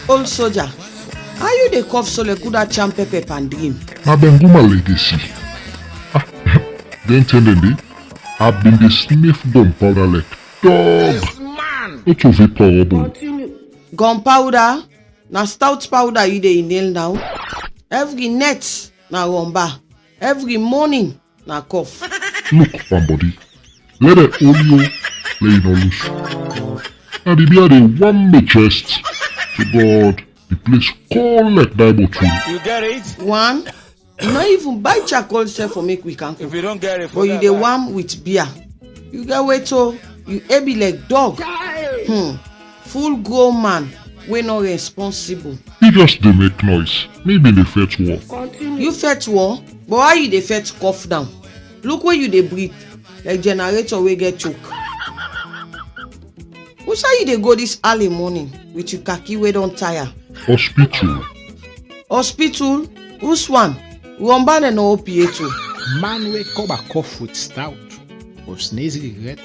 Old soldier, how you dey cough so like coulda champ pepper and dream? Na Benguma legacy. Then tell them I've been the sniff gunpowder like dog. Not of it horrible. Gunpowder? Na stout powder you dey inhale now? Every night na rumba. Every morning na cough. Look, somebody. Let the olio lay no loose. And the beer they warm my chest. To God, the place cold like Bible tree. You get it? One, you no even buy charcoal sef for make we can cook. If you don't get it, But you dey warm with beer. You get wait so you heavy like dog. Full grown man wey no responsible. He just dey make noise. Maybe the fetch war. You fetch war? But why you dey fetch cough down? Look where you dey breathe like generator wey get choke. Which how you dey go this early morning with your khaki wey don tire? Hospital. Hospital? Whose one? Rumbane no OPA2. Man wey come a cough with stout or sneeze regret